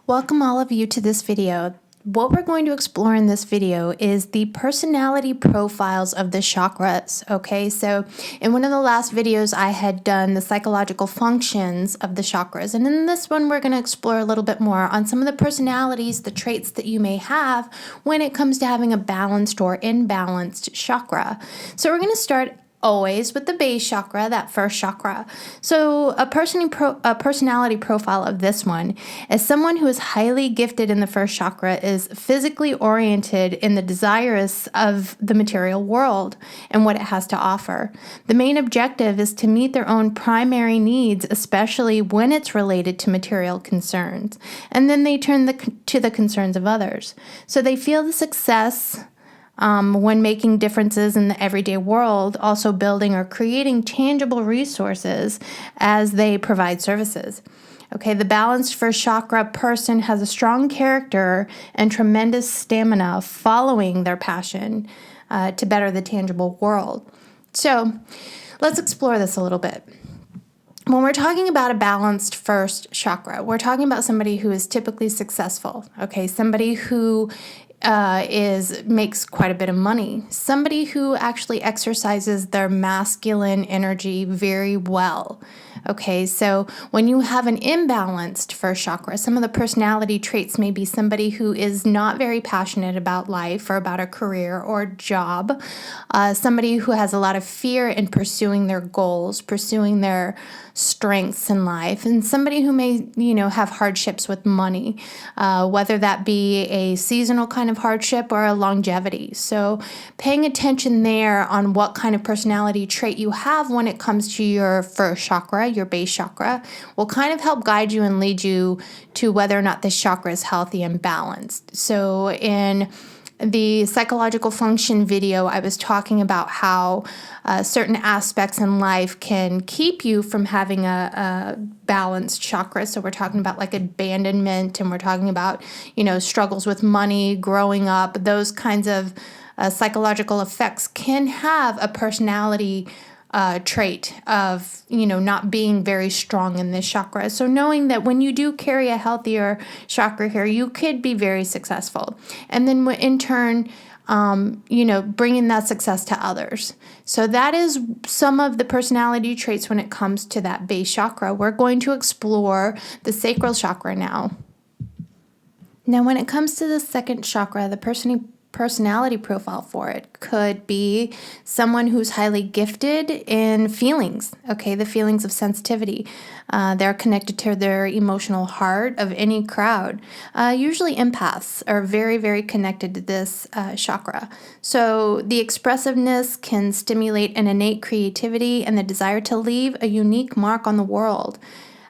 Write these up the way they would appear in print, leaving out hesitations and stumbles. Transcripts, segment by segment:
Welcome all of you to this video. What we're going to explore in this video is the personality profiles of the chakras, okay? So in one of the last videos, I had done the psychological functions of the chakras. And in this one, we're going to explore a little bit more on some of the personalities, the traits that you may have when it comes to having a balanced or imbalanced chakra. So we're going to start always with the base chakra, that first chakra. So a personality profile of this one is someone who is highly gifted in the first chakra, is physically oriented in the desires of the material world and what it has to offer. The main objective is to meet their own primary needs, especially when it's related to material concerns. And then they turn to the concerns of others. So they feel the success when making differences in the everyday world, also building or creating tangible resources as they provide services. Okay, the balanced first chakra person has a strong character and tremendous stamina following their passion to better the tangible world. So let's explore this a little bit. When we're talking about a balanced first chakra, we're talking about somebody who is typically successful, okay? Somebody who makes quite a bit of money. Somebody who actually exercises their masculine energy very well. Okay, so when you have an imbalanced first chakra, some of the personality traits may be somebody who is not very passionate about life or about a career or job, somebody who has a lot of fear in pursuing their goals, pursuing their strengths in life, and somebody who may, have hardships with money, whether that be a seasonal kind of hardship or a longevity. So paying attention there on what kind of personality trait you have when it comes to your first chakra, your base chakra, will kind of help guide you and lead you to whether or not this chakra is healthy and balanced. So in the psychological function video, I was talking about how certain aspects in life can keep you from having a balanced chakra. So we're talking about like abandonment, and we're talking about, struggles with money, growing up. Those kinds of psychological effects can have a personality trait of, not being very strong in this chakra. So knowing that when you do carry a healthier chakra here, you could be very successful. And then in turn, bringing that success to others. So that is some of the personality traits when it comes to that base chakra. We're going to explore the sacral chakra now. Now, when it comes to the second chakra, the personality profile for it could be someone who's highly gifted in feelings, okay, the feelings of sensitivity. They're connected to their emotional heart of any crowd. Usually empaths are very, very connected to this chakra. So the expressiveness can stimulate an innate creativity and the desire to leave a unique mark on the world.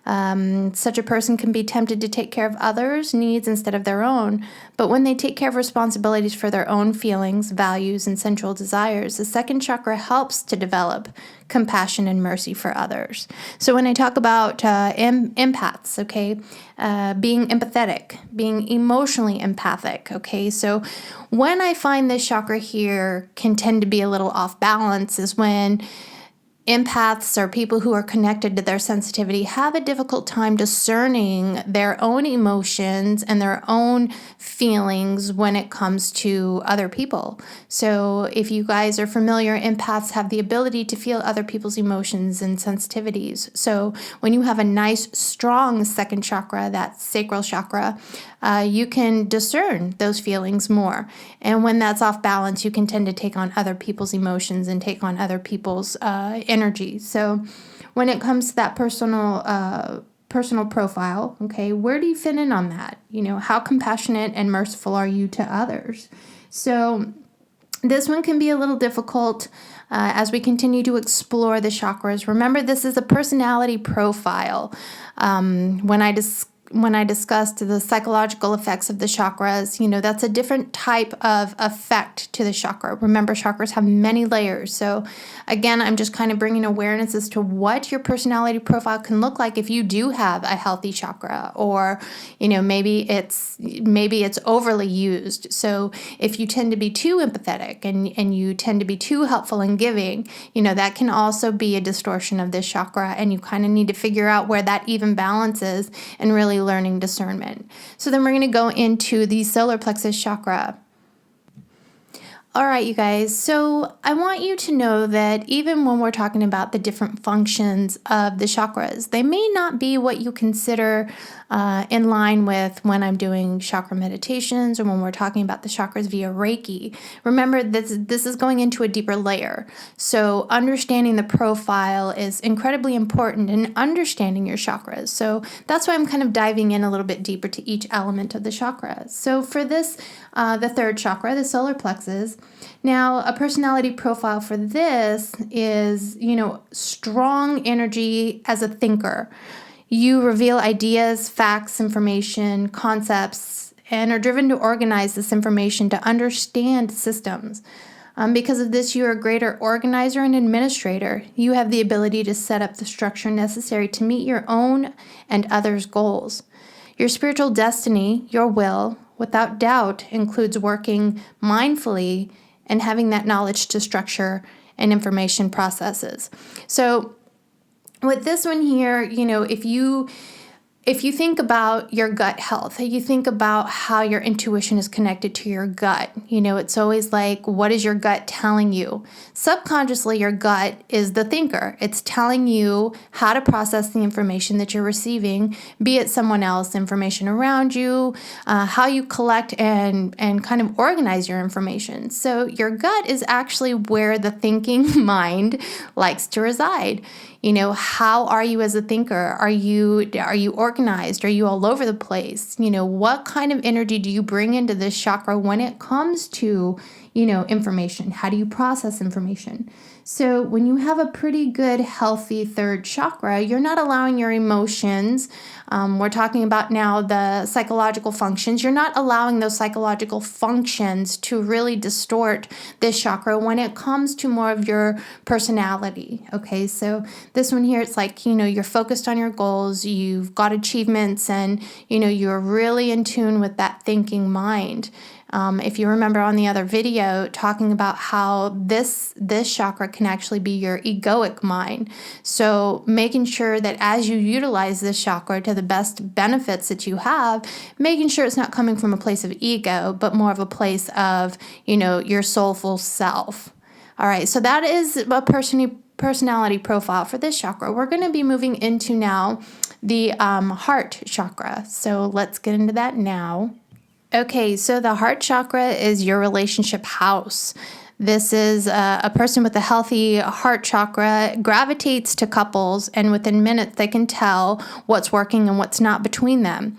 Such a person can be tempted to take care of others' needs instead of their own, but when they take care of responsibilities for their own feelings, values, and sensual desires, the second chakra helps to develop compassion and mercy for others. So when I talk about empaths, okay, being empathetic, being emotionally empathic, okay, so when I find this chakra here can tend to be a little off balance is when empaths or people who are connected to their sensitivity have a difficult time discerning their own emotions and their own feelings when it comes to other people. So if you guys are familiar, empaths have the ability to feel other people's emotions and sensitivities. So when you have a nice, strong second chakra, that sacral chakra, you can discern those feelings more. And when that's off balance, you can tend to take on other people's emotions and take on other people's energy. So when it comes to that personal profile, okay, where do you fit in on that? How compassionate and merciful are you to others? So this one can be a little difficult as we continue to explore the chakras. Remember, this is a personality profile. When I discussed the psychological effects of the chakras, that's a different type of effect to the chakra. Remember, chakras have many layers. So again, I'm just kind of bringing awareness as to what your personality profile can look like if you do have a healthy chakra, or, maybe it's overly used. So if you tend to be too empathetic and you tend to be too helpful and giving, that can also be a distortion of this chakra. And you kind of need to figure out where that even balance is and really really learning discernment. So then we're going to go into the solar plexus chakra. All right, you guys, so I want you to know that even when we're talking about the different functions of the chakras, they may not be what you consider in line with when I'm doing chakra meditations or when we're talking about the chakras via Reiki. Remember, this is going into a deeper layer. So understanding the profile is incredibly important in understanding your chakras. So that's why I'm kind of diving in a little bit deeper to each element of the chakra. So for this, the third chakra, the solar plexus. Now, a personality profile for this is, strong energy as a thinker. You reveal ideas, facts, information, concepts, and are driven to organize this information to understand systems. Because of this, you are a greater organizer and administrator. You have the ability to set up the structure necessary to meet your own and others' goals. Your spiritual destiny, your will, without doubt, includes working mindfully and having that knowledge to structure and information processes. So with this one here, if you think about your gut health, you think about how your intuition is connected to your gut. It's always like, what is your gut telling you? Subconsciously, your gut is the thinker. It's telling you how to process the information that you're receiving, be it someone else, information around you, how you collect and kind of organize your information. So your gut is actually where the thinking mind likes to reside. How are you as a thinker? Are you organized? Are you all over the place? What kind of energy do you bring into this chakra when it comes to, information? How do you process information? So when you have a pretty good, healthy third chakra, you're not allowing your emotions. We're talking about now the psychological functions. You're not allowing those psychological functions to really distort this chakra when it comes to more of your personality. Okay, so this one here, it's like, you're focused on your goals, you've got achievements, and, you're really in tune with that thinking mind. If you remember on the other video, talking about how this chakra can actually be your egoic mind. So making sure that as you utilize this chakra to the best benefits that you have, making sure it's not coming from a place of ego, but more of a place of, your soulful self. All right, so that is a personality profile for this chakra. We're going to be moving into now the heart chakra. So let's get into that now. Okay, so the heart chakra is your relationship house. This is a person with a healthy heart chakra gravitates to couples, and within minutes they can tell what's working and what's not between them.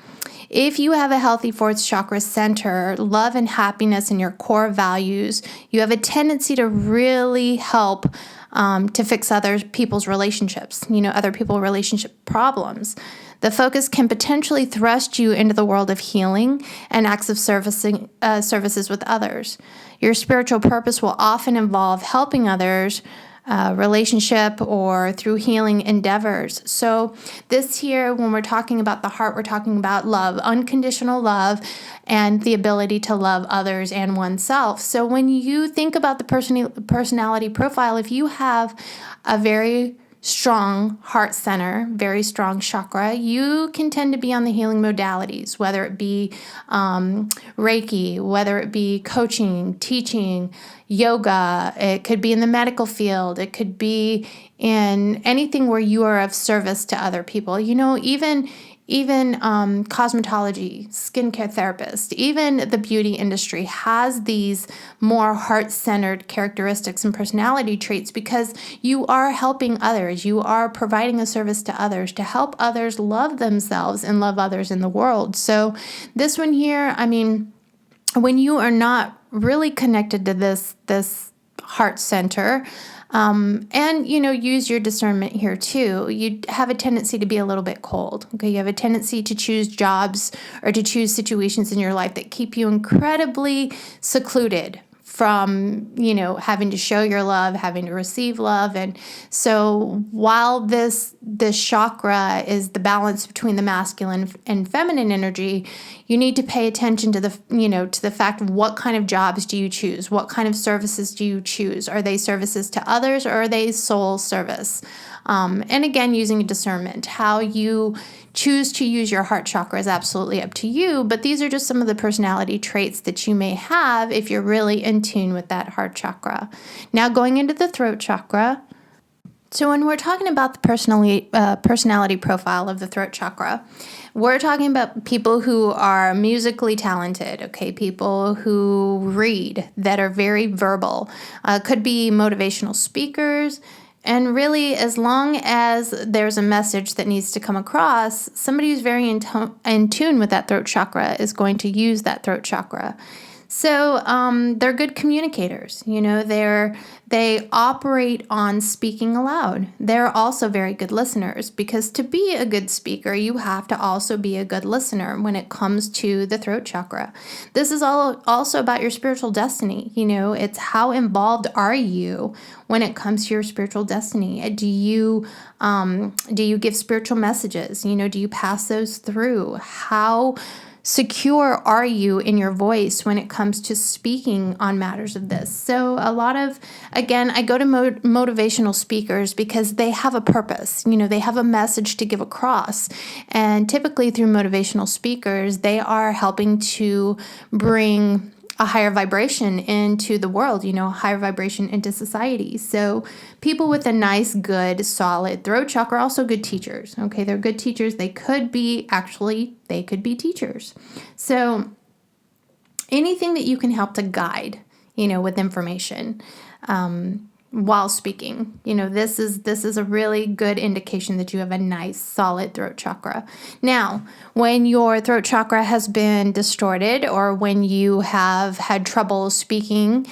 If you have a healthy fourth chakra center, love and happiness in your core values, you have a tendency to really help to fix other people's relationships, other people's relationship problems. The focus can potentially thrust you into the world of healing and acts of services with others. Your spiritual purpose will often involve helping others, relationship, or through healing endeavors. So this here, when we're talking about the heart, we're talking about love, unconditional love, and the ability to love others and oneself. So when you think about the personality profile, if you have a very strong heart center, very strong chakra, you can tend to be on the healing modalities, whether it be Reiki, whether it be coaching, teaching, yoga. It could be in the medical field. It could be in anything where you are of service to other people. Even cosmetology, skincare therapist, even the beauty industry has these more heart-centered characteristics and personality traits because you are helping others. You are providing a service to others to help others love themselves and love others in the world. So this one here, when you are not really connected to this heart center, and, use your discernment here too. You have a tendency to be a little bit cold. Okay. You have a tendency to choose jobs or to choose situations in your life that keep you incredibly secluded from, having to show your love, having to receive love. And so while this chakra is the balance between the masculine and feminine energy, you need to pay attention to the fact of what kind of jobs do you choose? What kind of services do you choose? Are they services to others or are they soul service? And again, using discernment, how you choose to use your heart chakra is absolutely up to you, but these are just some of the personality traits that you may have if you're really in tune with that heart chakra. Now going into the throat chakra. So when we're talking about the personality profile of the throat chakra, we're talking about people who are musically talented, okay? People who read, that are very verbal, could be motivational speakers. And really, as long as there's a message that needs to come across, somebody who's very in tune with that throat chakra is going to use that throat chakra. So they're good communicators. They operate on speaking aloud. They're also very good listeners, because to be a good speaker, you have to also be a good listener when it comes to the throat chakra. This is also about your spiritual destiny. It's how involved are you when it comes to your spiritual destiny? Do you give spiritual messages? Do you pass those through? How secure are you in your voice when it comes to speaking on matters of this? So again, I go to motivational speakers because they have a purpose. They have a message to give across. And typically through motivational speakers, they are helping to bring a higher vibration into the world, a higher vibration into society. So people with a nice, good, solid throat chakra are also good teachers. Okay, they're good teachers. They could be teachers. So anything that you can help to guide, with information, while speaking, this is a really good indication that you have a nice, solid throat chakra. Now, when your throat chakra has been distorted, or when you have had trouble speaking,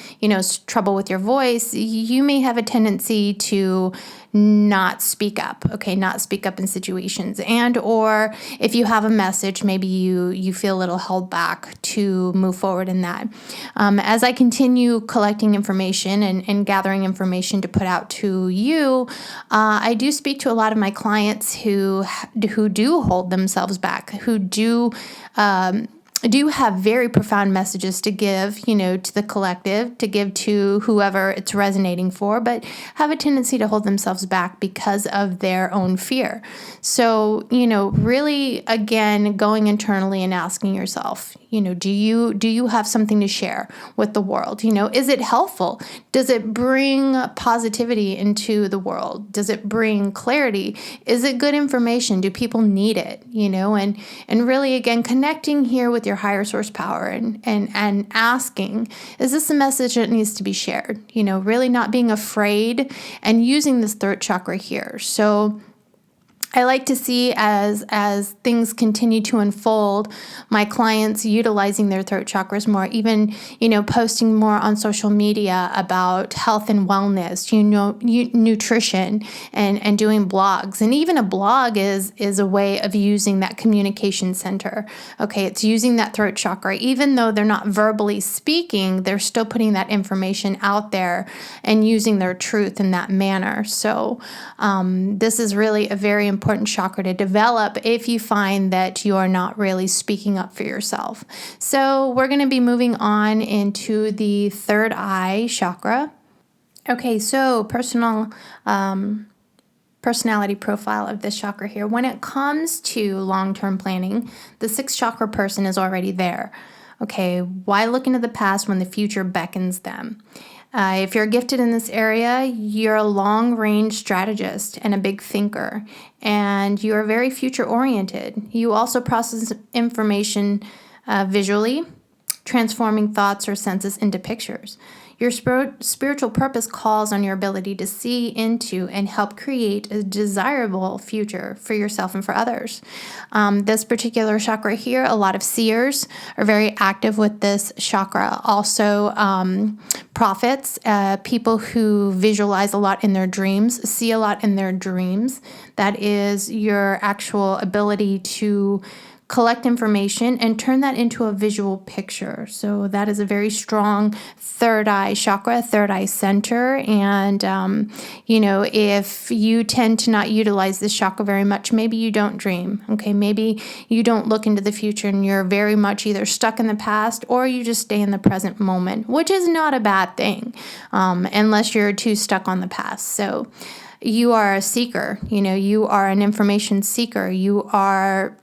trouble with your voice, you may have a tendency to not speak up, not speak up in situations. And or if you have a message, maybe you feel a little held back to move forward in that. As I continue collecting information and gathering information to put out to you, I do speak to a lot of my clients who do hold themselves back, who do have very profound messages to give, to the collective, to give to whoever it's resonating for, but have a tendency to hold themselves back because of their own fear. So, really, again, going internally and asking yourself, do you have something to share with the world? Is it helpful? Does it bring positivity into the world? Does it bring clarity? Is it good information? Do people need it? And really, again, connecting here with your higher source power and asking, is this a message that needs to be shared? Really not being afraid and using this throat chakra here. So I like to see as things continue to unfold, my clients utilizing their throat chakras more, even, posting more on social media about health and wellness, nutrition and doing blogs. And even a blog is a way of using that communication center. Okay, it's using that throat chakra. Even though they're not verbally speaking, they're still putting that information out there and using their truth in that manner. So this is really a very important chakra to develop if you find that you are not really speaking up for yourself. So we're going to be moving on into the third eye chakra. Okay, so personality profile of this chakra here. When it comes to long-term planning, the sixth chakra person is already there. Okay, why look into the past when the future beckons them? If you're gifted in this area, you're a long-range strategist and a big thinker, and you're very future-oriented. You also process information visually, transforming thoughts or senses into pictures. Your spiritual purpose calls on your ability to see into and help create a desirable future for yourself and for others. This particular chakra here, a lot of seers are very active with this chakra. Also, prophets, people who visualize a lot in their dreams, see a lot in their dreams. That is your actual ability to collect information and turn that into a visual picture. So that is a very strong third eye chakra, third eye center. And, if you tend to not utilize this chakra very much, maybe you don't dream. Okay, maybe you don't look into the future and you're very much either stuck in the past or you just stay in the present moment, which is not a bad thing, unless you're too stuck on the past. So you are a seeker, you are an information seeker. You are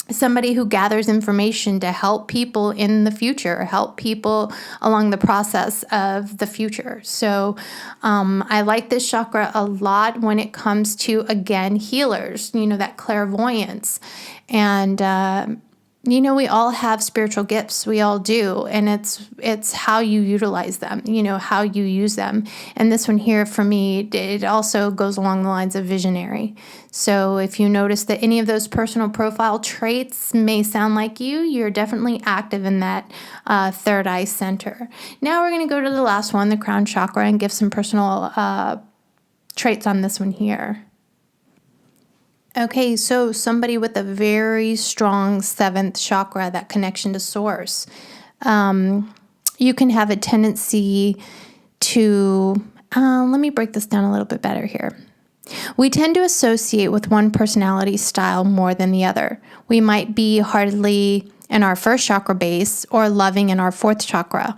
somebody who gathers information to help people in the future, help people along the process of the future. So I like this chakra a lot when it comes to, again, healers, that clairvoyance. And we all have spiritual gifts. We all do. And it's how you utilize them, how you use them. And this one here for me, it also goes along the lines of visionary. So if you notice that any of those personal profile traits may sound like you're definitely active in that third eye center. Now we're going to go to the last one, the crown chakra, and give some personal traits on this one here. Okay, so somebody with a very strong seventh chakra, that connection to source, you can have a tendency to, let me break this down a little bit better here. We tend to associate with one personality style more than the other. We might be heartedly in our first chakra base or loving in our fourth chakra.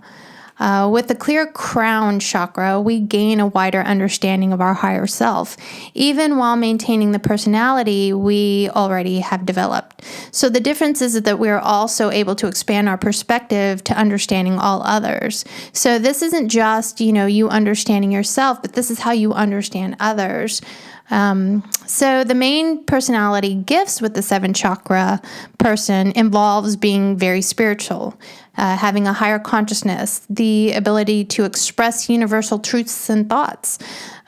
With the clear crown chakra, we gain a wider understanding of our higher self, even while maintaining the personality we already have developed. So the difference is that we are also able to expand our perspective to understanding all others. So this isn't just, you understanding yourself, but this is how you understand others. So the main personality gifts with the seven chakra person involves being very spiritual, having a higher consciousness, the ability to express universal truths and thoughts.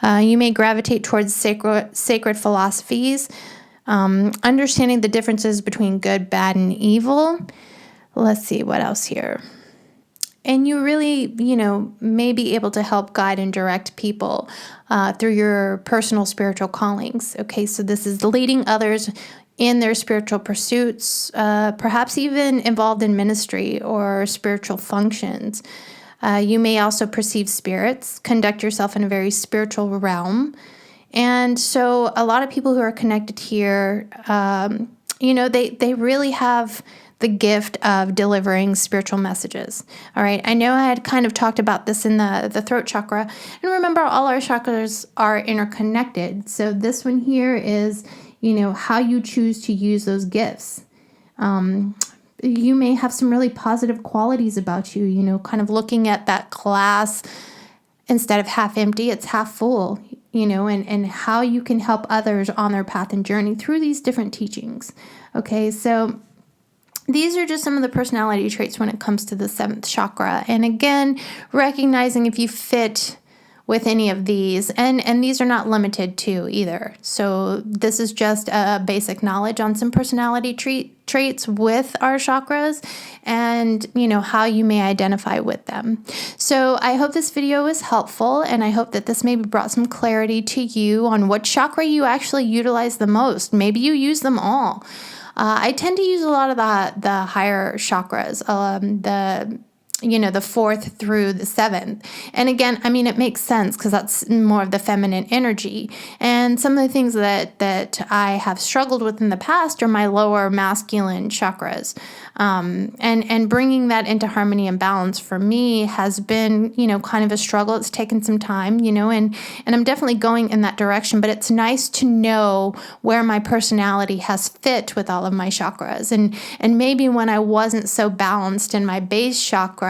You may gravitate towards sacred philosophies, understanding the differences between good, bad, and evil. Let's see what else here. And you really, may be able to help guide and direct people through your personal spiritual callings. Okay, so this is leading others in their spiritual pursuits, perhaps even involved in ministry or spiritual functions. You may also perceive spirits, conduct yourself in a very spiritual realm. And so a lot of people who are connected here, they really have the gift of delivering spiritual messages. All right. I know I had kind of talked about this in the throat chakra. And remember, all our chakras are interconnected. So this one here is, how you choose to use those gifts. You may have some really positive qualities about you, kind of looking at that glass, instead of half empty, it's half full, and how you can help others on their path and journey through these different teachings. Okay. So these are just some of the personality traits when it comes to the seventh chakra. And again, recognizing if you fit with any of these, and these are not limited to either. So this is just a basic knowledge on some personality traits with our chakras and, how you may identify with them. So I hope this video was helpful, and I hope that this maybe brought some clarity to you on what chakra you actually utilize the most. Maybe you use them all. I tend to use a lot of the higher chakras, the fourth through the seventh. And again, it makes sense because that's more of the feminine energy. And some of the things that I have struggled with in the past are my lower masculine chakras. And bringing that into harmony and balance for me has been, kind of a struggle. It's taken some time, and I'm definitely going in that direction, but it's nice to know where my personality has fit with all of my chakras. And maybe when I wasn't so balanced in my base chakra,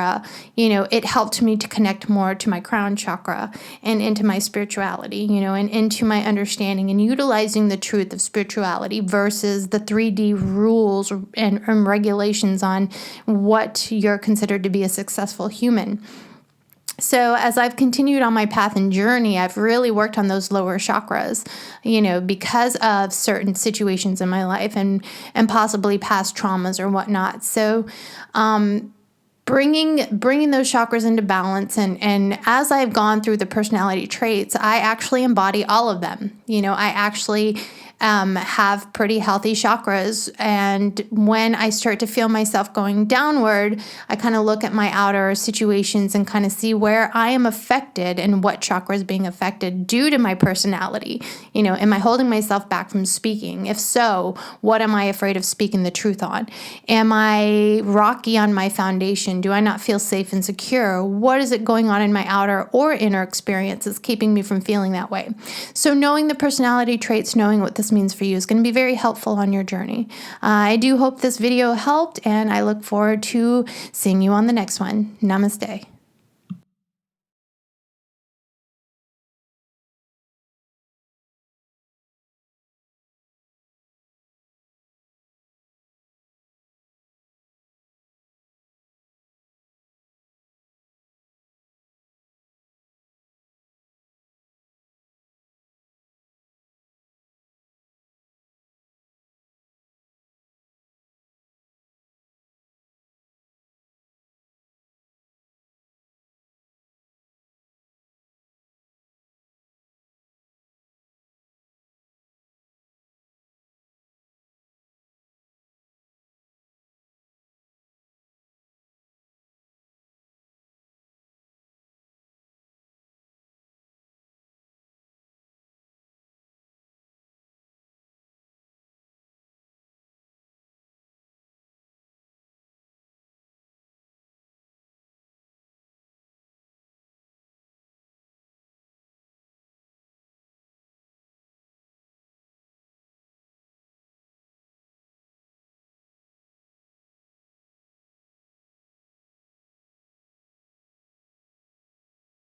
it helped me to connect more to my crown chakra and into my spirituality, and into my understanding and utilizing the truth of spirituality versus the 3D rules and regulations on what you're considered to be a successful human. So as I've continued on my path and journey, I've really worked on those lower chakras, because of certain situations in my life and possibly past traumas or whatnot. So, bringing those chakras into balance, and as I've gone through the personality traits, I actually embody all of them. I actually have pretty healthy chakras. And when I start to feel myself going downward, I kind of look at my outer situations and kind of see where I am affected and what chakra is being affected due to my personality. Am I holding myself back from speaking? If so, what am I afraid of speaking the truth on? Am I rocky on my foundation? Do I not feel safe and secure? What is it going on in my outer or inner experiences keeping me from feeling that way? So knowing the personality traits, knowing what this means for you is going to be very helpful on your journey. I do hope this video helped, and I look forward to seeing you on the next one. Namaste.